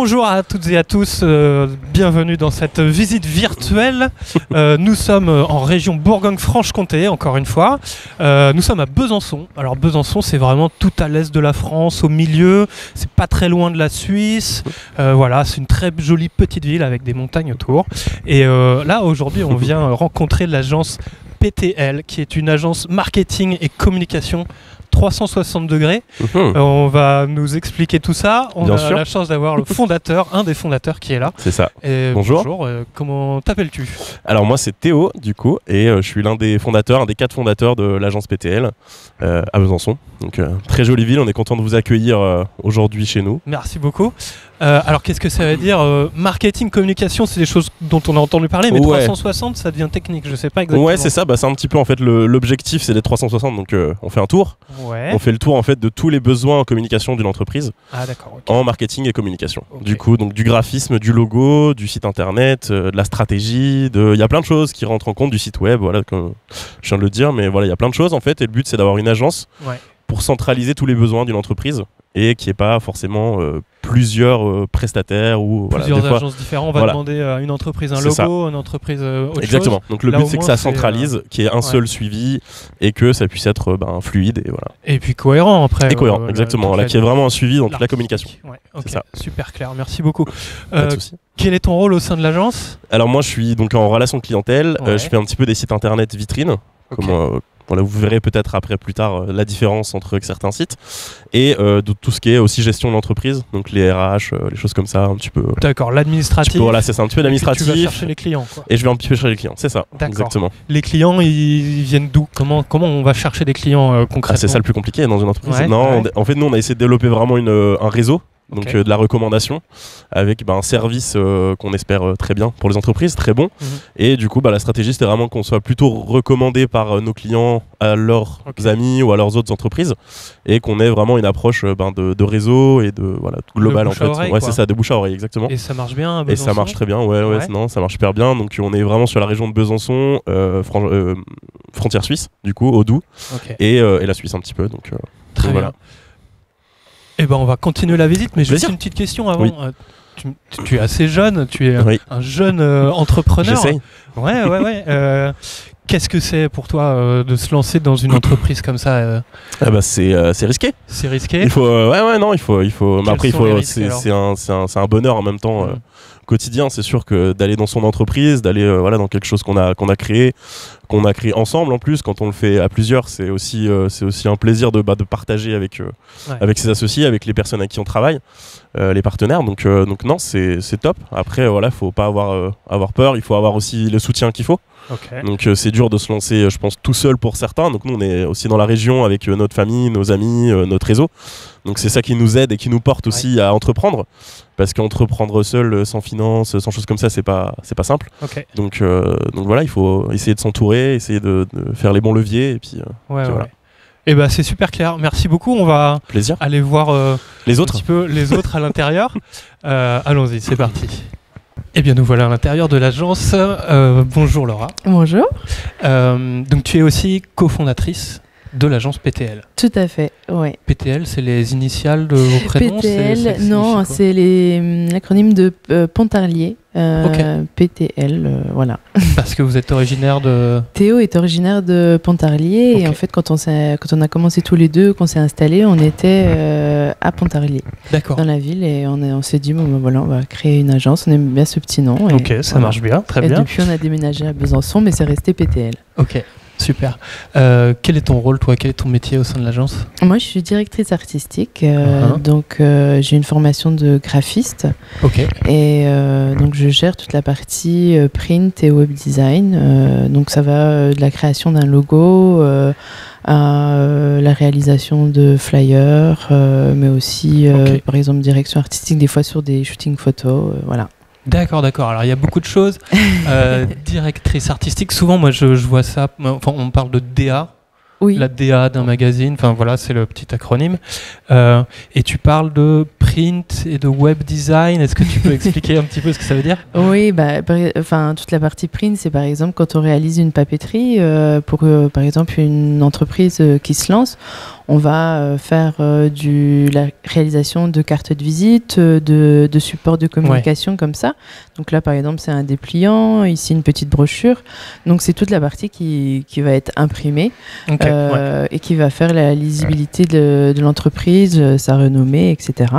Bonjour à toutes et à tous, bienvenue dans cette visite virtuelle. Nous sommes en région Bourgogne-Franche-Comté, encore une fois. Nous sommes à Besançon. Alors Besançon, c'est vraiment tout à l'est de la France, au milieu. C'est pas très loin de la Suisse. Voilà, c'est une très jolie petite ville avec des montagnes autour. Et là, aujourd'hui, on vient rencontrer l'agence PTL, qui est une agence marketing et communication 360 degrés. On va nous expliquer tout ça. On a la chance d'avoir le fondateur, un des fondateurs qui est là. C'est ça. Et bonjour. Comment t'appelles-tu? Alors moi c'est Théo du coup et je suis l'un des fondateurs, un des 4 fondateurs de l'agence PTL à Besançon. Donc très jolie ville, on est content de vous accueillir aujourd'hui chez nous. Merci beaucoup. Alors qu'est-ce que ça veut dire marketing, communication, c'est des choses dont on a entendu parler, mais 360 ça devient technique, je sais pas exactement. Ouais c'est ça, c'est un petit peu en fait l'objectif, c'est d'être 360, donc on fait un tour. Ouais. On fait le tour en fait de tous les besoins en communication d'une entreprise. Ah d'accord. Okay. En marketing et communication. Okay. Du coup donc du graphisme, du logo, du site internet, de la stratégie, il y a plein de choses qui rentrent en compte, du site web, voilà comme je viens de le dire, mais voilà il y a plein de choses en fait et le but c'est d'avoir une agence. Ouais. Pour centraliser tous les besoins d'une entreprise et qu'il n'y ait pas forcément plusieurs prestataires ou plusieurs agences différentes. On va demander à une entreprise un logo, une entreprise autre chose. Exactement. Donc le but c'est que ça centralise, qu'il y ait un seul suivi et que ça puisse être fluide et voilà. Et puis cohérent après. Et cohérent, exactement. Là, qu'il y ait vraiment un suivi dans toute la communication. Ouais, okay. C'est ça. Super clair. Merci beaucoup. Pas de souci. Quel est ton rôle au sein de l'agence? Alors moi je suis donc en relation clientèle. Je fais un petit peu des sites internet vitrines. Okay. Voilà, vous verrez peut-être après plus tard la différence entre certains sites et de tout ce qui est aussi gestion de l'entreprise, donc les RH, les choses comme ça un petit peu. D'accord, l'administratif. Voilà, c'est ça, un petit peu l'administratif. Tu vas chercher les clients quoi. Et je vais un petit peu chercher les clients, c'est ça. Exactement. Les clients, ils viennent d'où? Comment on va chercher des clients concrètement? C'est ça le plus compliqué dans une entreprise. En fait nous on a essayé de développer vraiment un réseau. Donc de la recommandation avec un service qu'on espère très bien pour les entreprises, très bon. Et du coup la stratégie c'était vraiment qu'on soit plutôt recommandé par nos clients à leurs amis ou à leurs autres entreprises et qu'on ait vraiment une approche de réseau et de global en fait. Ouais, c'est ça, de bouche à oreille exactement. Et ça marche bien à Besançon? Et ça marche très bien, non, ça marche super bien. Donc on est vraiment sur la région de Besançon, frontière suisse du coup, au Doubs et la Suisse un petit peu. Donc très bien. Voilà. Eh ben on va continuer la visite, mais juste une petite question avant. Oui. Tu es assez jeune, tu es un jeune entrepreneur. J'essaye. Ouais. Qu'est-ce que c'est pour toi de se lancer dans une entreprise comme ça c'est risqué. C'est risqué. Il faut, il faut. Mais après, c'est un bonheur en même temps. Quotidien, c'est sûr que d'aller dans son entreprise, d'aller dans quelque chose qu'on a créé ensemble en plus, quand on le fait à plusieurs, c'est aussi un plaisir de partager avec ses associés, avec les personnes avec qui on travaille, les partenaires. Donc non, c'est top. Après faut pas avoir peur, il faut avoir aussi le soutien qu'il faut. Donc c'est dur de se lancer, je pense, tout seul pour certains. Donc nous on est aussi dans la région avec notre famille, nos amis, notre réseau. Donc c'est ça qui nous aide et qui nous porte aussi à entreprendre. Parce qu'entreprendre seul, sans finance, sans choses comme ça, c'est pas simple. Donc voilà, il faut essayer de s'entourer, essayer de faire les bons leviers et puis voilà. Et c'est super clair. Merci beaucoup. On va aller voir les autres. Un petit peu les autres à l'intérieur. Allons-y, c'est parti. Eh bien, nous voilà à l'intérieur de l'agence. Bonjour Laura. Bonjour. Donc tu es aussi cofondatrice de l'agence PTL. Tout à fait, oui. PTL, c'est les initiales de vos prénoms? PTL, non, c'est l'acronyme de Pontarlier. PTL, voilà. Parce que vous êtes originaire de... Théo est originaire de Pontarlier et en fait quand on a commencé tous les deux, qu'on s'est installés, on était à Pontarlier, dans la ville et on s'est dit on va créer une agence, on aime bien ce petit nom. Et ça marche bien, très bien. Et depuis on a déménagé à Besançon mais c'est resté PTL. Ok. Super. Quel est ton rôle, toi? Quel est ton métier au sein de l'agence? Moi, je suis directrice artistique. Donc, j'ai une formation de graphiste. Et donc, je gère toute la partie print et web design. Donc, ça va de la création d'un logo à la réalisation de flyers, mais aussi, par exemple, direction artistique, des fois sur des shootings photos. Voilà. D'accord. Alors il y a beaucoup de choses. Directrice artistique, souvent moi je vois ça, on parle de DA, la DA d'un magazine, c'est le petit acronyme. Et tu parles de print et de web design, est-ce que tu peux expliquer un petit peu ce que ça veut dire? Oui, toute la partie print, c'est par exemple quand on réalise une papeterie pour par exemple une entreprise qui se lance, on va faire la réalisation de cartes de visite, de supports de communication comme ça. Donc là, par exemple, c'est un dépliant, ici une petite brochure. Donc c'est toute la partie qui va être imprimée et qui va faire la lisibilité de l'entreprise, sa renommée, etc.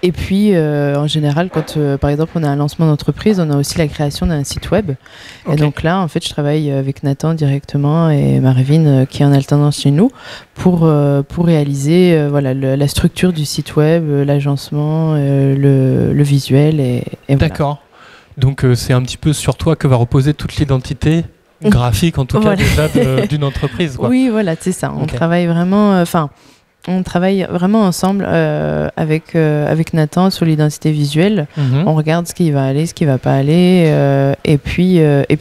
Et puis, en général, quand, par exemple, on a un lancement d'entreprise, on a aussi la création d'un site web. Et donc là, en fait, je travaille avec Nathan directement et Marvin, qui est en alternance chez nous, pour réaliser la structure du site web, l'agencement, le visuel. Et D'accord. Voilà. Donc, c'est un petit peu sur toi que va reposer toute l'identité graphique, en tout cas, déjà d'une entreprise, quoi. Oui, voilà, c'est ça. On travaille vraiment... on travaille vraiment ensemble avec Nathan sur l'identité visuelle. On regarde ce qui va aller, ce qui va pas aller. Et puis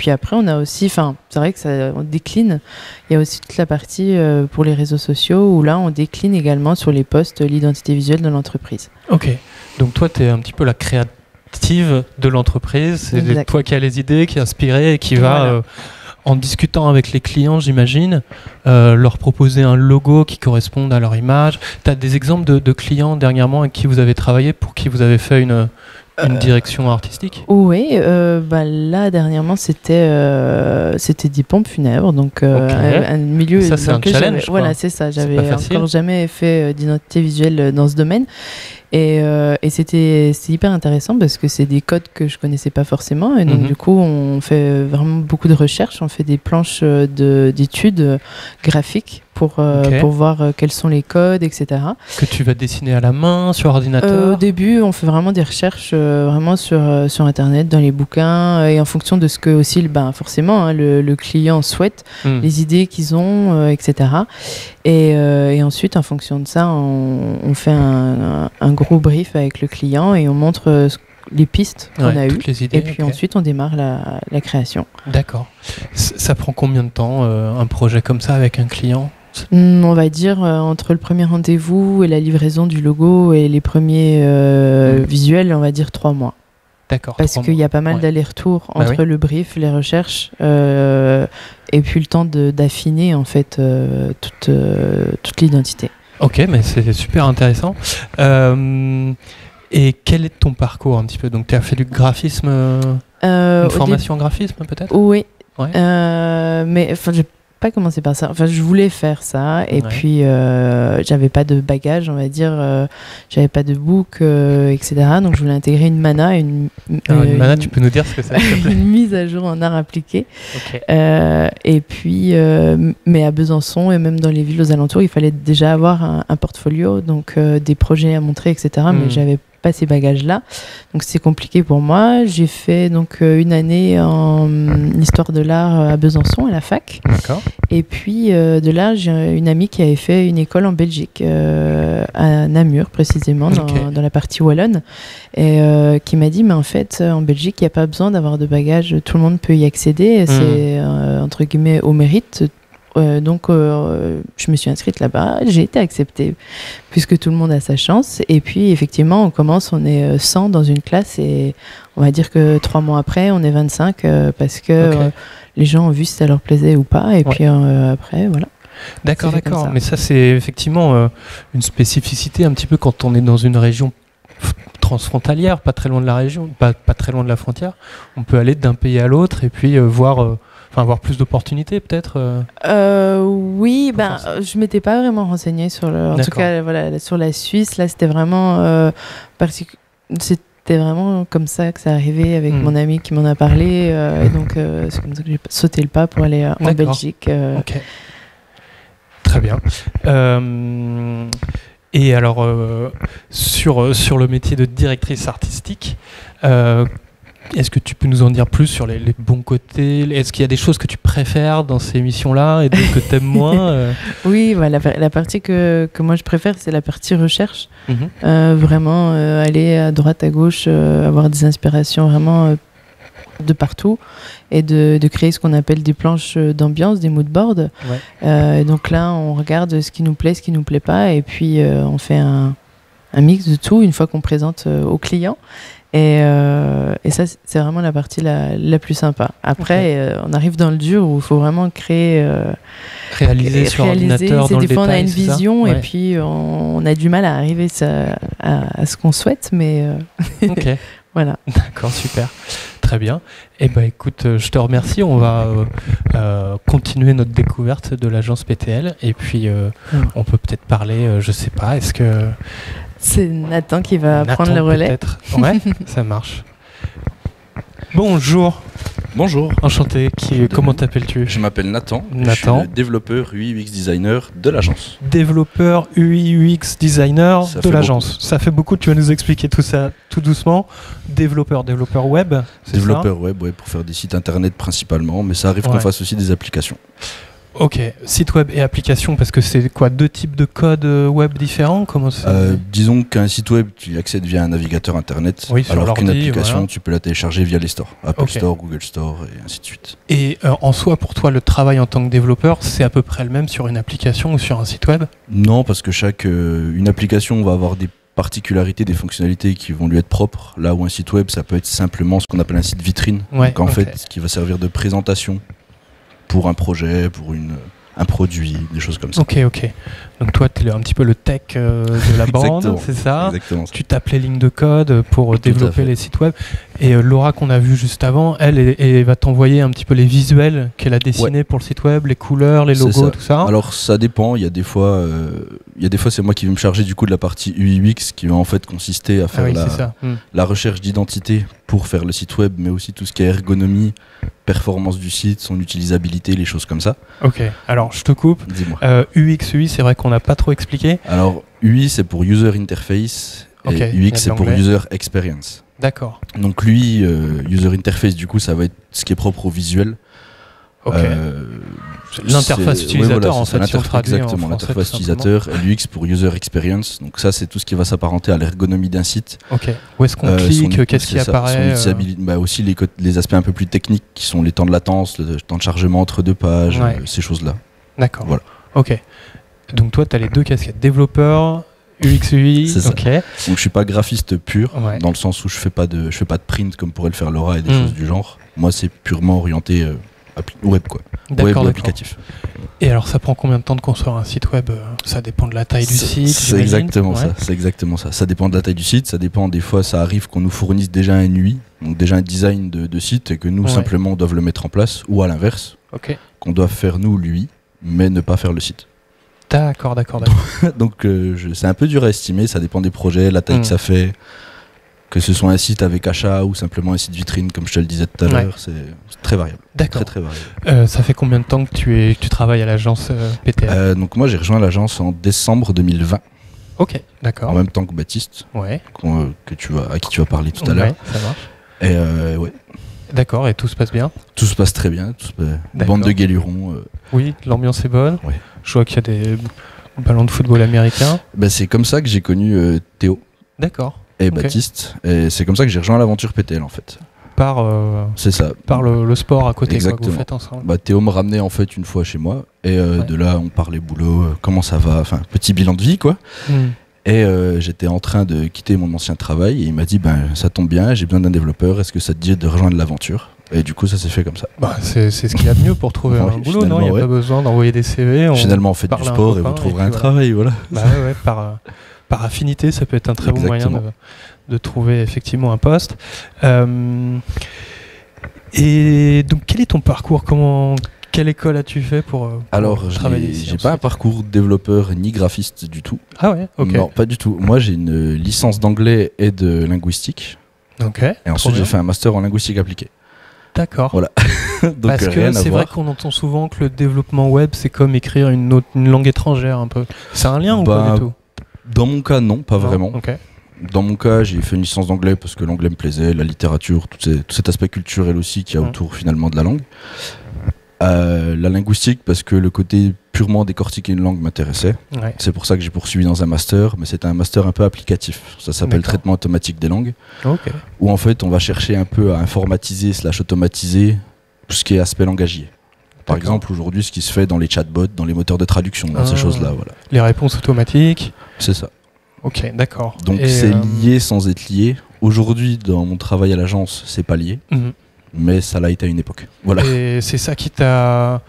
après, on a aussi... c'est vrai que ça, on décline. Il y a aussi toute la partie pour les réseaux sociaux où là, on décline également sur les posts l'identité visuelle de l'entreprise. Ok. Donc toi, tu es un petit peu la créative de l'entreprise. C'est toi qui as les idées, qui est inspiré et qui va... en discutant avec les clients, j'imagine, leur proposer un logo qui corresponde à leur image. Tu as des exemples de clients dernièrement avec qui vous avez travaillé, pour qui vous avez fait une direction artistique? Oui, là dernièrement c'était des pompes funèbres, donc un milieu. Ça c'est un challenge. Voilà, c'est ça. J'avais encore jamais fait d'identité visuelle dans ce domaine. Et c'était hyper intéressant parce que c'est des codes que je connaissais pas forcément. Et donc, du coup, on fait vraiment beaucoup de recherches. On fait des planches d'études graphiques pour voir quels sont les codes, etc. Que tu vas dessiner à la main, sur ordinateur? Au début, on fait vraiment des recherches vraiment sur Internet, dans les bouquins, et en fonction de ce que aussi, forcément, le client souhaite, les idées qu'ils ont, etc. Et ensuite, en fonction de ça, on fait un gros brief avec le client et on montre les pistes qu'on a eues. Les idées, et puis ensuite, on démarre la création. D'accord. Ça prend combien de temps, un projet comme ça avec un client? On va dire entre le premier rendez-vous et la livraison du logo et les premiers visuels, on va dire 3 mois. D'accord. Parce qu'il y a pas mal d'allers-retours entre le brief, les recherches et puis le temps d'affiner en fait toute l'identité. Ok, mais c'est super intéressant. Et quel est ton parcours un petit peu? Donc tu as fait du graphisme, une formation en graphisme peut-être? Oui. Mais j'ai pas commencé par ça. Je voulais faire ça et puis j'avais pas de bagage, on va dire. J'avais pas de book, etc. Donc je voulais intégrer une mana. Une mana, tu peux nous dire ce que c'est? Une mise à jour en art appliqué. Et puis, mais à Besançon et même dans les villes aux alentours, il fallait déjà avoir un portfolio, donc des projets à montrer, etc. Mais j'avais pas ces bagages-là, donc c'est compliqué pour moi. J'ai fait donc une année en histoire de l'art à Besançon, à la fac. D'accord. Et puis de là, j'ai une amie qui avait fait une école en Belgique, à Namur précisément, dans la partie wallonne, et qui m'a dit, mais en fait, en Belgique, il n'y a pas besoin d'avoir de bagages, tout le monde peut y accéder, c'est entre guillemets au mérite. Donc je me suis inscrite là-bas, j'ai été acceptée puisque tout le monde a sa chance, et puis effectivement on est 100 dans une classe et on va dire que 3 mois après on est 25 parce que les gens ont vu si ça leur plaisait ou pas, et puis après voilà. D'accord. Mais ça c'est effectivement une spécificité un petit peu quand on est dans une région transfrontalière, pas très loin de la région, pas très loin de la frontière. On peut aller d'un pays à l'autre et puis avoir plus d'opportunités peut-être. Oui, je m'étais pas vraiment renseignée sur en tout cas sur la Suisse. Là, c'était vraiment c'était vraiment comme ça que ça arrivait avec mon ami qui m'en a parlé, et donc c'est comme ça que j'ai sauté le pas pour aller en Belgique. Ok. Très bien. Et alors sur le métier de directrice artistique. Est-ce que tu peux nous en dire plus sur les bons côtés? Est-ce qu'il y a des choses que tu préfères dans ces missions-là et d'autres que tu aimes moins? Oui, la partie que moi je préfère, c'est la partie recherche. Vraiment aller à droite, à gauche, avoir des inspirations vraiment de partout, et de créer ce qu'on appelle des planches d'ambiance, des mood boards. Donc là, on regarde ce qui nous plaît, ce qui nous plaît pas, et puis on fait un mix de tout une fois qu'on présente aux clients. Et ça, c'est vraiment la partie la plus sympa. Après, on arrive dans le dur où il faut vraiment créer réaliser sur ordinateur dans le détail. Des fois, on a une vision et puis on a du mal à arriver à ce qu'on souhaite, mais ok. Voilà. D'accord, super. Très bien. Eh ben, écoute, je te remercie. On va continuer notre découverte de l'agence PTL. Et puis, on peut peut-être parler, je sais pas, est-ce que... C'est Nathan qui va prendre le relais. Peut-être. Ouais, ça marche. Bonjour. Bonjour. Enchanté. Comment t'appelles-tu ? Je m'appelle Nathan. Nathan. Je suis le développeur UI UX designer de l'agence. Développeur UI UX designer de l'agence. Ça fait beaucoup. Tu vas nous expliquer tout ça tout doucement. Développeur web. Développeur web, ouais, pour faire des sites internet principalement, mais ça arrive qu'on fasse aussi des applications. Ok, site web et application, parce que c'est quoi, 2 types de codes web différents ? Comment disons qu'un site web, tu y accèdes via un navigateur internet, alors qu'une application, tu peux la télécharger via les stores, Apple Store, Google Store et ainsi de suite. Et en soi, pour toi, le travail en tant que développeur, c'est à peu près le même sur une application ou sur un site web ? Non, parce que une application va avoir des particularités, des fonctionnalités qui vont lui être propres, là où un site web, ça peut être simplement ce qu'on appelle un site vitrine, donc en fait, ce qui va servir de présentation pour un projet, pour un produit, des choses comme ça. Ok. Donc toi, tu es un petit peu le tech de la bande, c'est ça ? Exactement. Tu tapes les lignes de code pour développer les sites web. Et Laura, qu'on a vue juste avant, elle va t'envoyer un petit peu les visuels qu'elle a dessinés pour le site web, les couleurs, les logos, tout ça. Alors ça dépend. Il y a des fois, c'est moi qui vais me charger du coup de la partie UI UX qui va en fait consister à faire la recherche d'identité pour faire le site web, mais aussi tout ce qui est ergonomie, performance du site, son utilisabilité, les choses comme ça. Ok, alors je te coupe. Dis-moi. UX, UI, c'est vrai qu'on n'a pas trop expliqué. Alors UI c'est pour User Interface et UX c'est pour User Experience. D'accord. Donc User Interface du coup ça va être ce qui est propre au visuel. Ok. L'interface utilisateur, en fait, exactement, l'interface utilisateur, et l'UX pour User Experience. Donc ça, c'est tout ce qui va s'apparenter à l'ergonomie d'un site. Ok. Où est-ce qu'on clique, qu'est-ce qui apparaît aussi les aspects un peu plus techniques qui sont les temps de latence, le temps de chargement entre 2 pages, ces choses-là. D'accord. Voilà. Ok. Donc toi, tu as les 2 casquettes, développeur, UX, UI. C'est ça. Okay. Donc je suis pas graphiste pur, dans le sens où je fais pas de print comme pourrait le faire Laura et des choses du genre. Moi, c'est purement orienté web, quoi. Web ou applicatif. Et alors, ça prend combien de temps de construire un site web ? Ça dépend de la taille du site. C'est exactement ça. C'est exactement ça. Ça dépend de la taille du site. Ça dépend, des fois, ça arrive qu'on nous fournisse déjà un UI, donc déjà un design de site, et que nous, simplement, on doit le mettre en place, ou à l'inverse, qu'on doit faire nous l'UI, mais ne pas faire le site. D'accord. Donc, c'est un peu dur à estimer. Ça dépend des projets, la taille que ça fait. Que ce soit un site avec achat ou simplement un site vitrine, comme je te le disais tout à l'heure, c'est très variable. D'accord. Très variable. Ça fait combien de temps que tu travailles à l'agence PTL ? Donc moi, j'ai rejoint l'agence en décembre 2020. Ok, d'accord. En même temps que Baptiste, à qui tu vas parler tout à l'heure. Ça marche. Et D'accord, et tout se passe bien ? Tout se passe très bien. Bande de guélurons. Oui, l'ambiance est bonne. Ouais. Je vois qu'il y a des ballons de football américains. C'est comme ça que j'ai connu Théo. D'accord. Et Baptiste, et c'est comme ça que j'ai rejoint l'aventure PTL en fait. C'est ça. Par le sport à côté, quoi, que vous faites ensemble. Théo me ramenait en fait une fois chez moi, et de là on parlait boulot, comment ça va, enfin petit bilan de vie quoi. Et j'étais en train de quitter mon ancien travail, et il m'a dit ça tombe bien, j'ai besoin d'un développeur, est-ce que ça te dit de rejoindre l'aventure ? Et du coup ça s'est fait comme ça. C'est ce qu'il y a de mieux pour trouver un boulot, non ? Il n'y a pas besoin d'envoyer des CV. Finalement on fait du sport et vous trouverez un travail, voilà. Par affinité, ça peut être un très bon moyen de trouver effectivement un poste. Et donc, quel est ton parcours ? Quelle école as-tu fait pour travailler ici ? J'ai pas un parcours développeur ni graphiste du tout. Ah ouais, ok. Non, pas du tout. Moi, j'ai une licence d'anglais et de linguistique. Ok. Et ensuite, j'ai fait un master en linguistique appliquée. D'accord. Voilà. Donc, parce que c'est vrai qu'on entend souvent que le développement web, c'est comme écrire une langue étrangère un peu. C'est un lien ou pas du tout ? Dans mon cas, non, pas vraiment. Okay. Dans mon cas, j'ai fait une licence d'anglais parce que l'anglais me plaisait, la littérature, tout cet aspect culturel aussi qu'il y a autour finalement de la langue. La linguistique parce que le côté purement décortiquer une langue m'intéressait. Ouais. C'est pour ça que j'ai poursuivi dans un master, mais c'était un master un peu applicatif. Ça s'appelle traitement automatique des langues. Okay. Où en fait, on va chercher un peu à informatiser / automatiser tout ce qui est aspect langagier. Par exemple, aujourd'hui, ce qui se fait dans les chatbots, dans les moteurs de traduction, dans ces choses-là. Voilà. Les réponses automatiques. C'est ça. Ok, d'accord. Donc c'est lié sans être lié. Aujourd'hui, dans mon travail à l'agence, c'est pas lié. mais ça l'a été à une époque. Voilà. Et c'est ça qui t'a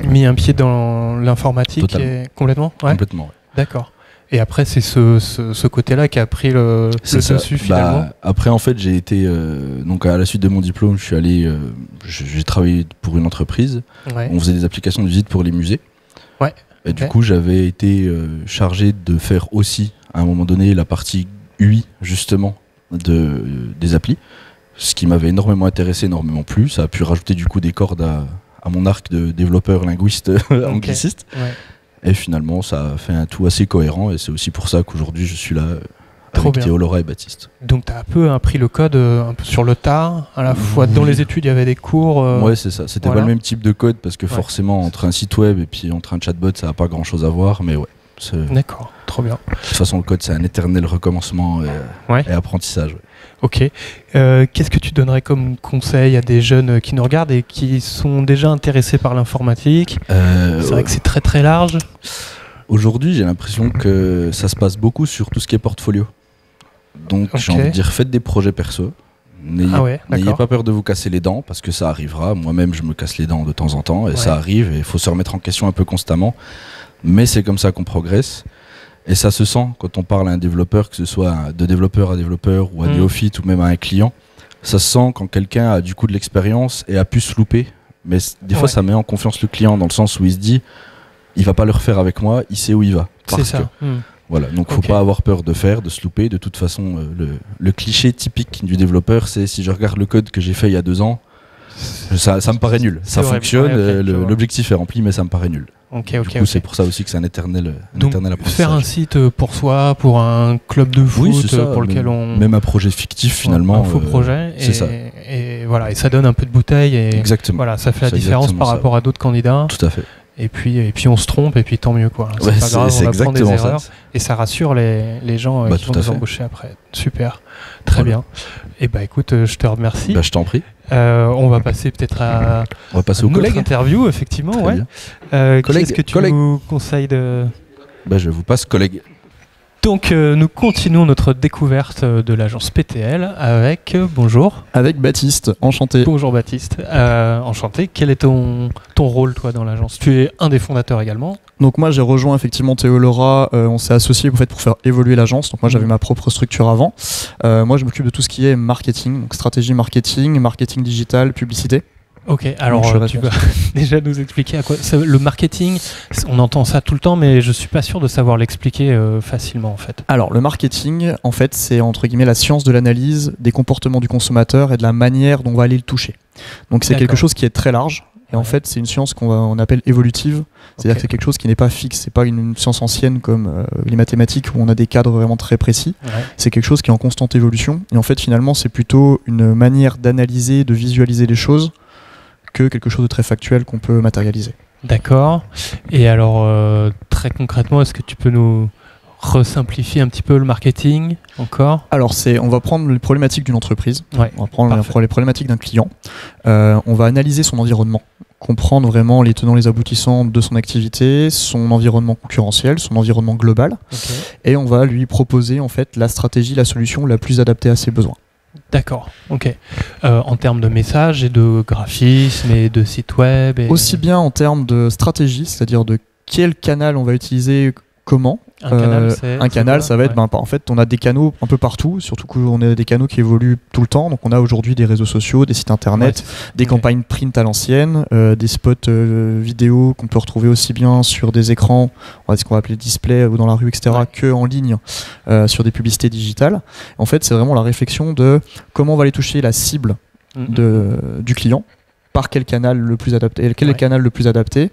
mis un pied dans l'informatique complètement. Complètement. Ouais. D'accord. Et après, c'est ce côté-là qui a pris le dessus finalement. Après, en fait, j'ai été donc à la suite de mon diplôme, je suis allé, j'ai travaillé pour une entreprise. Ouais. On faisait des applications de visite pour les musées. Ouais. Et du coup, j'avais été chargé de faire aussi, à un moment donné, la partie UI justement des applis, ce qui m'avait énormément intéressé, énormément plu. Ça a pu rajouter du coup des cordes à mon arc de développeur linguiste angliciste. Ouais. Et finalement, ça a fait un tout assez cohérent, et c'est aussi pour ça qu'aujourd'hui je suis là avec Théo, Laura et Baptiste. Donc tu as un peu appris le code un peu sur le tard, à la fois dans les études il y avait des cours. Ouais, c'est ça. C'était pas le même type de code parce que forcément entre un site web et puis entre un chatbot, ça n'a pas grand chose à voir, mais ouais. D'accord, trop bien. De toute façon, le code c'est un éternel recommencement et apprentissage. Ouais. Ok. Qu'est-ce que tu donnerais comme conseil à des jeunes qui nous regardent et qui sont déjà intéressés par l'informatique ? C'est vrai que c'est très très large. Aujourd'hui, j'ai l'impression que ça se passe beaucoup sur tout ce qui est portfolio. Donc j'ai envie de dire, faites des projets perso. N'ayez pas peur de vous casser les dents parce que ça arrivera. Moi-même, je me casse les dents de temps en temps et ça arrive et il faut se remettre en question un peu constamment. Mais c'est comme ça qu'on progresse. Et ça se sent quand on parle à un développeur, que ce soit de développeur à développeur ou à néophyte ou même à un client. Ça se sent quand quelqu'un a du coup de l'expérience et a pu se louper. Mais des fois, ça met en confiance le client dans le sens où il se dit il va pas le refaire avec moi, il sait où il va. C'est ça. Voilà, donc faut pas avoir peur de faire, de se louper. De toute façon, le cliché typique du développeur, c'est si je regarde le code que j'ai fait il y a 2 ans, ça me paraît nul. Ça fonctionne, l'objectif est rempli, mais ça me paraît nul. Du coup, c'est pour ça aussi que c'est un éternel apprentissage. Faire un site pour soi, pour un club de foot, pour lequel on... Même un projet fictif finalement. Un faux projet. C'est ça. Et voilà, et ça donne un peu de bouteille. Et exactement. Voilà, ça fait la différence par rapport à d'autres candidats. Tout à fait. Et puis on se trompe, et puis tant mieux quoi. C'est pas grave, on apprend des erreurs. Et ça rassure les gens qui vont nous embaucher après. Super, très bien. Et écoute, je te remercie. Je t'en prie. On va passer peut-être à notre interview, effectivement. Qu'est-ce que tu nous conseilles de... Je vous passe collègue. Donc nous continuons notre découverte de l'agence PTL avec avec Baptiste, enchanté. Bonjour Baptiste, enchanté. Quel est ton rôle toi dans l'agence ? Tu es un des fondateurs également. Donc moi j'ai rejoint effectivement Théo et Laura, on s'est associés pour faire évoluer l'agence. Donc moi j'avais ma propre structure avant. Moi je m'occupe de tout ce qui est marketing, donc stratégie marketing digital, publicité. Ok, alors tu vas déjà nous expliquer à quoi le marketing, on entend ça tout le temps, mais je suis pas sûr de savoir l'expliquer facilement en fait. Alors le marketing, en fait, c'est entre guillemets la science de l'analyse des comportements du consommateur et de la manière dont on va aller le toucher. Donc c'est quelque chose qui est très large. Et en fait, c'est une science qu'on appelle évolutive, c'est-à-dire que c'est quelque chose qui n'est pas fixe, c'est pas une science ancienne comme les mathématiques où on a des cadres vraiment très précis, c'est quelque chose qui est en constante évolution. Et en fait, finalement, c'est plutôt une manière d'analyser, de visualiser les choses que quelque chose de très factuel qu'on peut matérialiser. D'accord. Et alors, très concrètement, est-ce que tu peux nous resimplifier un petit peu le marketing encore ? Alors, on va prendre les problématiques d'une entreprise, on va prendre les problématiques d'un client, on va analyser son environnement, comprendre vraiment les tenants, les aboutissants de son activité, son environnement concurrentiel, son environnement global, et on va lui proposer en fait la stratégie, la solution la plus adaptée à ses besoins. D'accord, ok. En termes de messages et de graphisme et de site web Aussi bien en termes de stratégie, c'est-à-dire de quel canal on va utiliser, comment. Un canal, ça va être, en fait, on a des canaux un peu partout, surtout qu'on a des canaux qui évoluent tout le temps. Donc on a aujourd'hui des réseaux sociaux, des sites internet, des campagnes print à l'ancienne, des spots vidéo qu'on peut retrouver aussi bien sur des écrans, ce qu'on va appeler display ou dans la rue, etc., que en ligne sur des publicités digitales. En fait, c'est vraiment la réflexion de comment on va aller toucher la cible du client. Par quel canal le plus adapté, quel est le canal le plus adapté,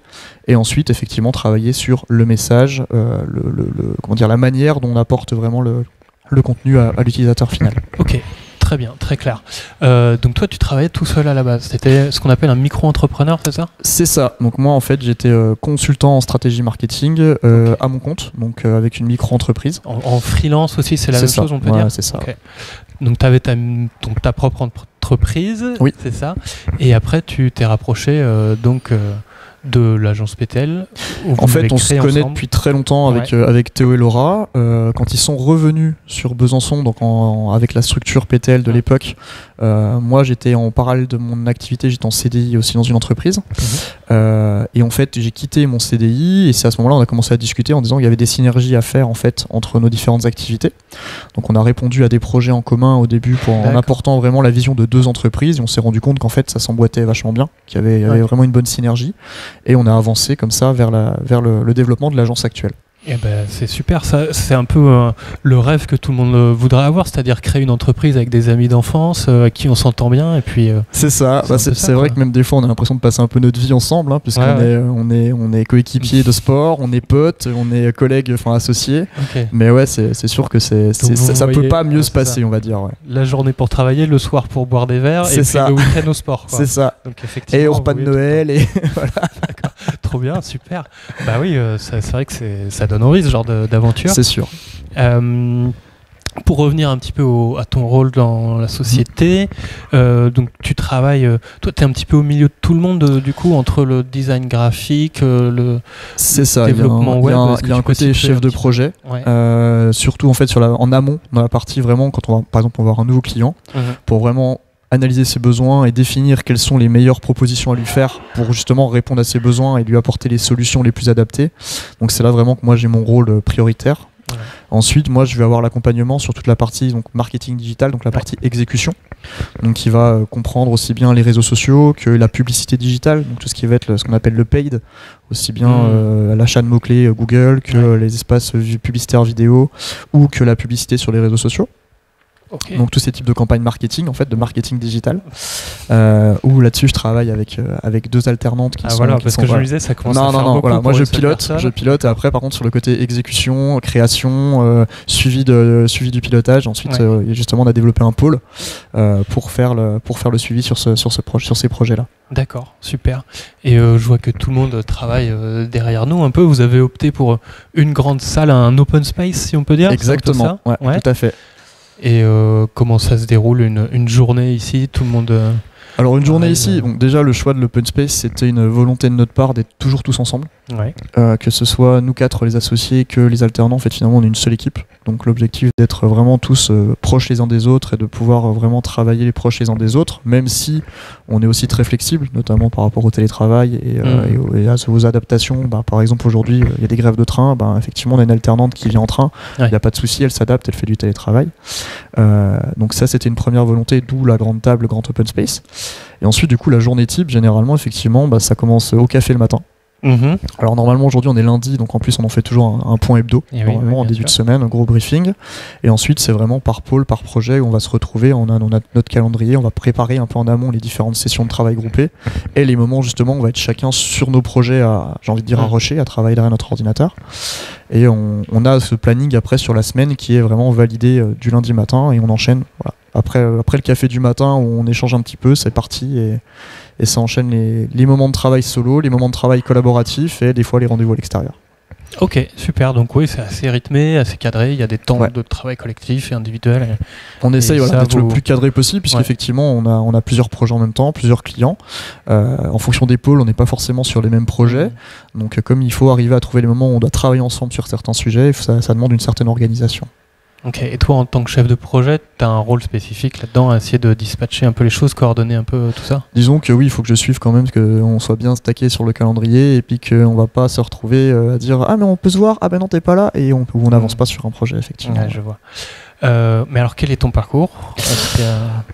et ensuite effectivement travailler sur le message, la manière dont on apporte vraiment le contenu à l'utilisateur final. Ok, très bien, très clair. Donc toi tu travaillais tout seul à la base, c'était ce qu'on appelle un micro-entrepreneur, c'est ça ? C'est ça, donc moi en fait j'étais consultant en stratégie marketing à mon compte, donc avec une micro-entreprise. En freelance aussi, c'est la même chose on peut dire ? C'est ça. Okay. Donc tu avais ta propre entreprise, c'est ça. Et après, tu t'es rapproché de l'agence PTL. En fait, on se connaît depuis très longtemps avec Théo et Laura. Quand ils sont revenus sur Besançon, donc avec la structure PTL de l'époque, Moi, j'étais en parallèle de mon activité, j'étais en CDI aussi dans une entreprise. Et en fait, j'ai quitté mon CDI et c'est à ce moment-là on a commencé à discuter en disant qu'il y avait des synergies à faire en fait entre nos différentes activités. Donc, on a répondu à des projets en commun au début en apportant vraiment la vision de 2 entreprises et on s'est rendu compte qu'en fait, ça s'emboîtait vachement bien, qu'il y avait vraiment une bonne synergie et on a avancé comme ça vers le développement de l'agence actuelle. Eh ben, c'est super, ça, c'est un peu le rêve que tout le monde voudrait avoir, c'est-à-dire créer une entreprise avec des amis d'enfance avec qui on s'entend bien et puis. C'est ça. C'est vrai que même des fois on a l'impression de passer un peu notre vie ensemble, hein, puisqu'on est coéquipiers de sport, on est potes, on est collègues, associés. Okay. Mais ouais, c'est sûr que ça peut pas mieux se passer, on va dire. Ouais. La journée pour travailler, le soir pour boire des verres et puis le week-end au sport. C'est ça. Donc, et au repas de Noël et voilà. D'accord. Trop bien, super. Bah oui, c'est vrai que ça donne envie ce genre d'aventure. C'est sûr. Pour revenir un petit peu à ton rôle dans la société, donc tu travailles, toi tu es un petit peu au milieu de tout le monde du coup, entre le design graphique, le développement web. Il y a un côté chef de projet, surtout en fait en amont, dans la partie vraiment quand on va par exemple on va avoir un nouveau client, pour vraiment analyser ses besoins et définir quelles sont les meilleures propositions à lui faire pour justement répondre à ses besoins et lui apporter les solutions les plus adaptées. Donc c'est là vraiment que moi j'ai mon rôle prioritaire. Ouais. Ensuite, moi je vais avoir l'accompagnement sur toute la partie donc marketing digital, donc la partie exécution, donc qui va comprendre aussi bien les réseaux sociaux que la publicité digitale, donc tout ce qui va être ce qu'on appelle le paid, aussi bien l'achat de mots-clés Google que les espaces publicitaires vidéo ou que la publicité sur les réseaux sociaux. Okay. Donc tous ces types de campagnes marketing, en fait, de marketing digital, où là-dessus je travaille avec 2 alternantes qui sont. Voilà, parce que je me disais, ça commence à faire beaucoup. Voilà, moi je pilote, et après par contre sur le côté exécution, création, suivi du pilotage. Ensuite, justement, on a développé un pôle pour faire le suivi sur ces projets-là. D'accord, super. Et je vois que tout le monde travaille derrière nous un peu. Vous avez opté pour une grande salle, un open space, si on peut dire. Exactement. Tout à fait. Et comment ça se déroule une journée ici, tout le monde Alors une journée ici, donc déjà le choix de l'open space, c'était une volonté de notre part d'être toujours tous ensemble. Que ce soit nous 4 les associés que les alternants, en fait finalement on est une seule équipe. Donc l'objectif d'être vraiment tous proches les uns des autres et de pouvoir vraiment travailler les proches les uns des autres, même si on est aussi très flexible, notamment par rapport au télétravail et aux adaptations. Par exemple aujourd'hui il y a des grèves de train, effectivement on a une alternante qui vient en train, il n'y a pas de souci, elle s'adapte, elle fait du télétravail. Donc ça c'était une première volonté, d'où la grande table, le grand open space. Et ensuite du coup la journée type généralement effectivement ça commence au café le matin. Alors normalement aujourd'hui on est lundi, donc en plus on en fait toujours un point hebdo normalement en début de semaine, un gros briefing, et ensuite c'est vraiment par pôle, par projet où on va se retrouver, on a notre calendrier, on va préparer un peu en amont les différentes sessions de travail groupées et les moments justement où on va être chacun sur nos projets à rusher, à travailler derrière notre ordinateur, et on a ce planning après sur la semaine qui est vraiment validé du lundi matin et on enchaîne après le café du matin où on échange un petit peu, c'est parti et ça enchaîne les moments de travail solo, les moments de travail collaboratifs et des fois les rendez-vous à l'extérieur. Ok, super. Donc oui, c'est assez rythmé, assez cadré. Il y a des temps de travail collectif et individuel. On essaye d'être le plus cadré possible, puisqu'effectivement, on a plusieurs projets en même temps, plusieurs clients. En fonction des pôles, on n'est pas forcément sur les mêmes projets. Donc comme il faut arriver à trouver les moments où on doit travailler ensemble sur certains sujets, ça demande une certaine organisation. Ok, et toi en tant que chef de projet, tu as un rôle spécifique là-dedans à essayer de dispatcher un peu les choses, coordonner un peu tout ça? Disons que oui, il faut que je suive quand même, qu'on soit bien stacké sur le calendrier et puis qu'on va pas se retrouver à dire ah mais on peut se voir, ah ben non t'es pas là, et on n'avance pas sur un projet effectivement. Ouais, je vois. Mais alors quel est ton parcours?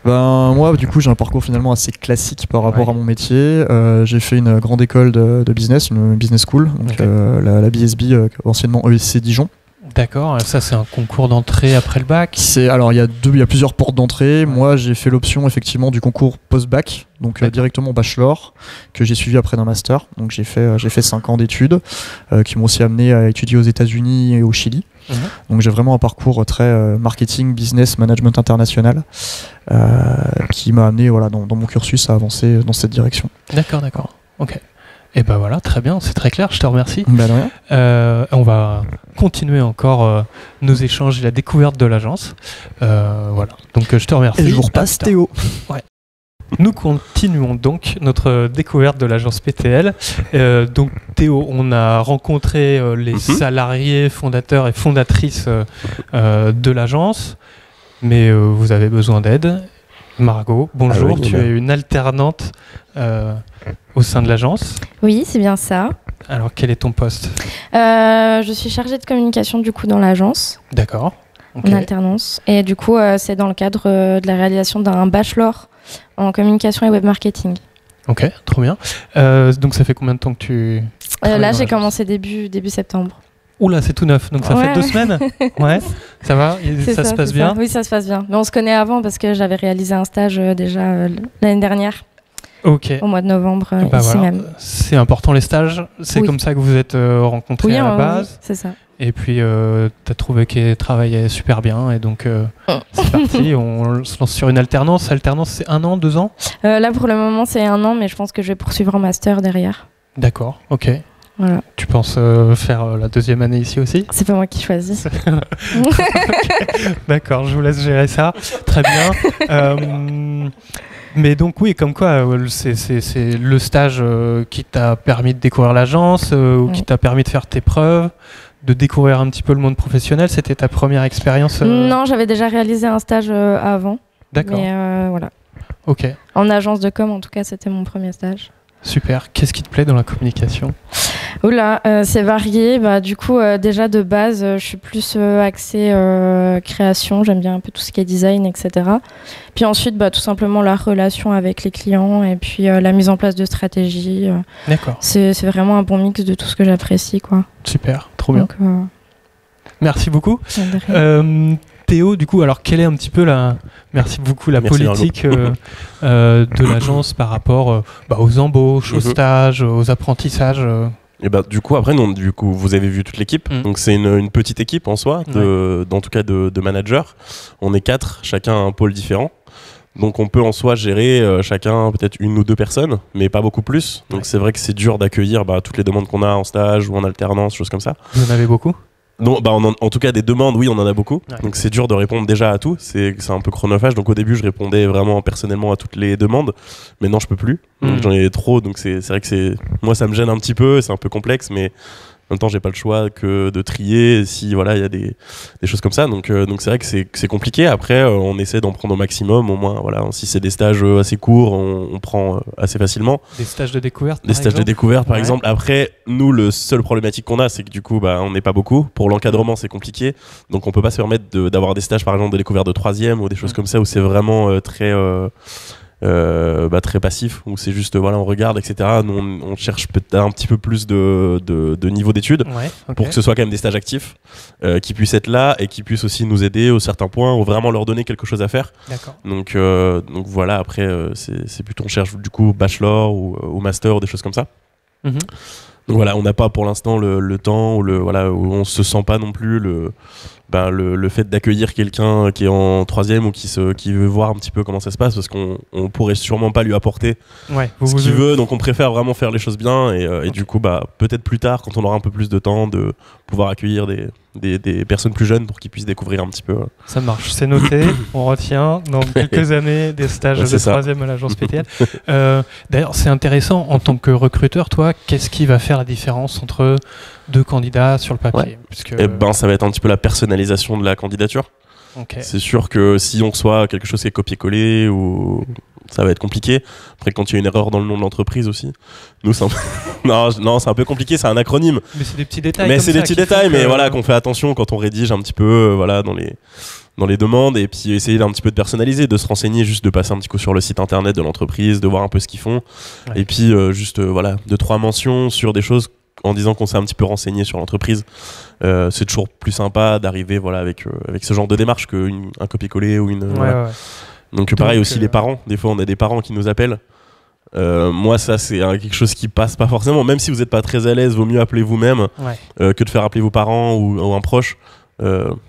Moi du coup j'ai un parcours finalement assez classique par rapport à mon métier. J'ai fait une grande école de business, une business school, donc la BSB, anciennement ESC Dijon. D'accord, ça c'est un concours d'entrée après le bac. Alors il y a plusieurs portes d'entrée. Moi j'ai fait l'option effectivement du concours post-bac, donc directement bachelor, que j'ai suivi après d'un master. Donc j'ai fait 5 ans d'études qui m'ont aussi amené à étudier aux États-Unis et au Chili. Donc j'ai vraiment un parcours très marketing, business, management international qui m'a amené dans mon cursus à avancer dans cette direction. D'accord, ok. Et ben voilà, très bien, c'est très clair, je te remercie. De rien. On va continuer encore nos échanges et la découverte de l'agence. Voilà, donc je te remercie. Et je vous repasse Théo. Ouais. Nous continuons donc notre découverte de l'agence PTL. Donc Théo, on a rencontré les salariés, fondateurs et fondatrices de l'agence, mais vous avez besoin d'aide. Margot, bonjour, tu es une alternante au sein de l'agence. Oui, c'est bien ça. Alors, quel est ton poste ? Je suis chargée de communication du coup dans l'agence. D'accord. En alternance. Et du coup, c'est dans le cadre de la réalisation d'un bachelor en communication et web marketing. Ok, trop bien. Donc, ça fait combien de temps que tu là, j'ai commencé début septembre. Oula, c'est tout neuf, donc ça fait 2 semaines. Ouais, ça va, ça se passe bien. Oui, ça se passe bien. Mais on se connaît avant parce que j'avais réalisé un stage déjà l'année dernière. Ok. Au mois de novembre, ici même. C'est important les stages. C'est comme ça que vous êtes rencontrés à la base. Oui, c'est ça. Et puis, tu as trouvé qu'elle travaillait super bien. Et donc, c'est parti. On se lance sur une alternance. Alternance, c'est 1 an, 2 ans ? Là, pour le moment, c'est 1 an, mais je pense que je vais poursuivre en master derrière. D'accord, ok. Voilà. Tu penses faire la 2e année ici aussi ? C'est pas moi qui choisis. Okay. D'accord, je vous laisse gérer ça. Très bien. Mais donc oui, comme quoi, c'est le stage qui t'a permis de découvrir l'agence, ou qui t'a permis de faire tes preuves, de découvrir un petit peu le monde professionnel. C'était ta première expérience Non, j'avais déjà réalisé un stage avant. D'accord. Mais voilà. Ok. En agence de com, en tout cas, c'était mon premier stage. Super. Qu'est-ce qui te plaît dans la communication ? Oula, c'est varié. Du coup, déjà de base, je suis plus axée création. J'aime bien un peu tout ce qui est design, etc. Puis ensuite, tout simplement la relation avec les clients et puis la mise en place de stratégies. D'accord. C'est vraiment un bon mix de tout ce que j'apprécie, quoi. Super, trop bien. Donc, merci beaucoup. Théo, du coup, alors quelle est un petit peu la politique de l'agence par rapport aux embauches, aux stages, aux apprentissages Et du coup, après, vous avez vu toute l'équipe. Donc, c'est une petite équipe en soi, en tout cas de managers. On est 4, chacun a un pôle différent. Donc, on peut en soi gérer chacun peut-être 1 ou 2 personnes, mais pas beaucoup plus. Donc, c'est vrai que c'est dur d'accueillir toutes les demandes qu'on a en stage ou en alternance, choses comme ça. Vous en avez beaucoup ? Non, en tout cas des demandes, oui, on en a beaucoup. Ouais. Donc c'est dur de répondre déjà à tout. C'est un peu chronophage. Donc au début, je répondais vraiment personnellement à toutes les demandes. Maintenant, je peux plus. Donc j'en ai trop. Donc c'est vrai que moi, ça me gêne un petit peu. C'est un peu complexe, mais en même temps, j'ai pas le choix que de trier si voilà, il y a des choses comme ça. Donc c'est vrai que c'est compliqué. Après, on essaie d'en prendre au maximum. Au moins, voilà, si c'est des stages assez courts, on prend assez facilement. Des stages de découverte. Des stages de découverte, par exemple. Après, nous, le seul problématique qu'on a, c'est que du coup, on n'est pas beaucoup. Pour l'encadrement, c'est compliqué. Donc, on peut pas se permettre d'avoir des stages, par exemple, de découverte de 3e ou des choses comme ça où c'est vraiment très passif, où c'est juste on regarde, etc. Nous on cherche peut-être un petit peu plus de niveau d'études pour que ce soit quand même des stages actifs qui puissent être là et qui puissent aussi nous aider au certains points ou vraiment leur donner quelque chose à faire. D'accord. Donc voilà, après c'est plutôt on cherche du coup bachelor ou master ou des choses comme ça. Donc voilà, on n'a pas pour l'instant le temps où on se sent pas non plus le fait d'accueillir quelqu'un qui est en 3e ou qui veut voir un petit peu comment ça se passe, parce qu'on pourrait sûrement pas lui apporter ce qu'il veut, donc on préfère vraiment faire les choses bien et du coup peut-être plus tard quand on aura un peu plus de temps de pouvoir accueillir des personnes plus jeunes pour qu'ils puissent découvrir un petit peu. Ça marche, c'est noté, on retient dans quelques années des stages de 3e à l'agence PTL. D'ailleurs c'est intéressant en tant que recruteur, toi, qu'est-ce qui va faire la différence entre 2 candidats sur le papier puisque... ça va être un petit peu la personnalisation de la candidature. C'est sûr que si on reçoit quelque chose qui est copié-collé ou ça va être compliqué. Après, quand il y a une erreur dans le nom de l'entreprise aussi, nous c'est un peu... non, c'est un peu compliqué, c'est un acronyme. Mais c'est des petits détails. Mais c'est des petits détails, mais voilà, qu'on fait attention quand on rédige un petit peu, dans les demandes, et puis essayer d'un petit peu de personnaliser, de se renseigner, juste de passer un petit coup sur le site internet de l'entreprise, de voir un peu ce qu'ils font, et puis juste 2-3 mentions sur des choses en disant qu'on s'est un petit peu renseigné sur l'entreprise. C'est toujours plus sympa d'arriver avec ce genre de démarche qu'un copier-coller ou une... Donc pareil aussi les parents, des fois on a des parents qui nous appellent. Moi ça c'est quelque chose qui passe pas forcément, même si vous n'êtes pas très à l'aise, vaut mieux appeler vous-même que de faire appeler vos parents ou un proche.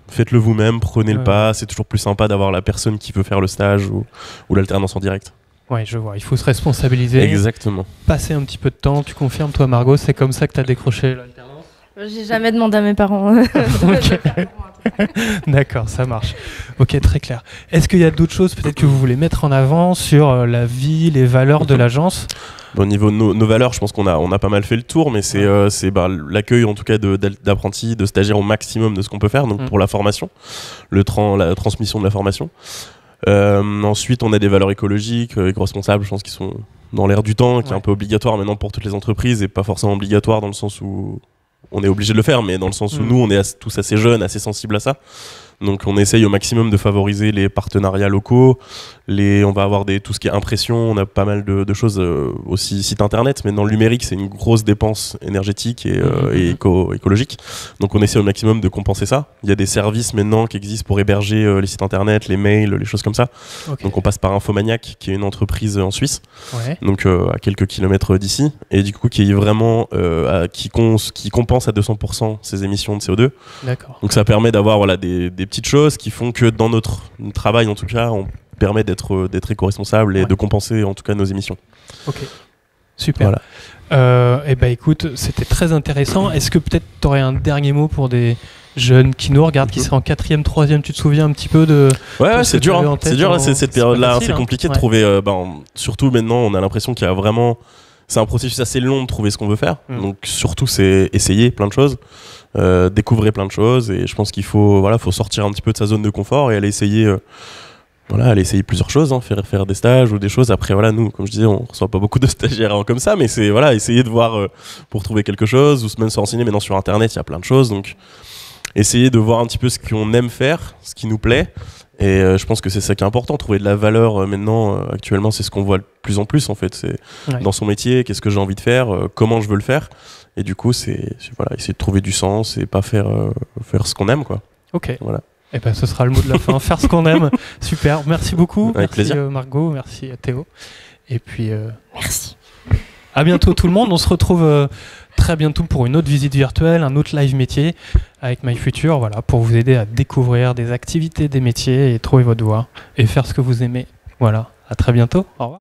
Faites-le vous-même, prenez le pas, c'est toujours plus sympa d'avoir la personne qui veut faire le stage ou l'alternance en direct. Ouais, je vois, il faut se responsabiliser. Exactement. Passer un petit peu de temps, tu confirmes toi Margot, c'est comme ça que tu as décroché l'alternance ? J'ai jamais demandé à mes parents. D'accord, ça marche. Ok, très clair. Est-ce qu'il y a d'autres choses peut-être que vous voulez mettre en avant sur la vie, les valeurs de l'agence ? Au niveau de nos valeurs, je pense qu'on a pas mal fait le tour, mais c'est l'accueil en tout cas d'apprentis, de stagiaires au maximum de ce qu'on peut faire, donc pour la formation, la transmission de la formation. Ensuite, on a des valeurs écologiques, éco-responsables, je pense, qui sont dans l'air du temps, qui est un peu obligatoire maintenant pour toutes les entreprises et pas forcément obligatoire dans le sens où on est obligé de le faire, mais dans le sens où nous, on est tous assez jeunes, assez sensibles à ça. Donc on essaye au maximum de favoriser les partenariats locaux, on va avoir tout ce qui est impression, on a pas mal de choses, aussi site internet, mais dans le numérique c'est une grosse dépense énergétique et écologique, donc on essaie au maximum de compenser ça. Il y a des services maintenant qui existent pour héberger les sites internet, les mails, les choses comme ça. Donc on passe par Infomaniac, qui est une entreprise en Suisse, donc à quelques kilomètres d'ici, et du coup qui est vraiment qui compense à 200% ses émissions de CO2. D'accord. Donc ça permet d'avoir des petites choses qui font que dans notre travail en tout cas on permet d'être éco-responsable et de compenser en tout cas nos émissions. Ok, super. Voilà. Et bah écoute, c'était très intéressant. Est-ce que peut-être tu aurais un dernier mot pour des jeunes qui nous regardent, qui seraient en 4e, 3e, tu te souviens un petit peu de... Ouais, c'est dur, hein. C'est dur, cette période-là, c'est compliqué de trouver, surtout maintenant on a l'impression qu'il y a vraiment... C'est un processus assez long de trouver ce qu'on veut faire, donc surtout c'est essayer plein de choses. Découvrir plein de choses, et je pense qu'il faut sortir un petit peu de sa zone de confort et aller essayer plusieurs choses, hein, faire des stages ou des choses. Après nous, comme je disais, on reçoit pas beaucoup de stagiaires comme ça, mais c'est essayer de voir pour trouver quelque chose, ou même se renseigner. Maintenant sur internet il y a plein de choses, donc essayer de voir un petit peu ce qu'on aime faire, ce qui nous plaît. Et je pense que c'est ça qui est important, trouver de la valeur maintenant. Actuellement, c'est ce qu'on voit de plus en plus en fait. C'est dans son métier, qu'est-ce que j'ai envie de faire, comment je veux le faire. Et du coup, c'est essayer de trouver du sens et pas faire ce qu'on aime, quoi. Ok. Voilà. Et ben, ce sera le mot de la fin. Faire ce qu'on aime. Super. Merci beaucoup. Avec plaisir. Margot. Merci Théo. Et puis. Merci. À bientôt tout le monde. On se retrouve très bientôt pour une autre visite virtuelle, un autre live métier avec MyFuture. Voilà, pour vous aider à découvrir des activités, des métiers et trouver votre voie et faire ce que vous aimez. Voilà. À très bientôt. Au revoir.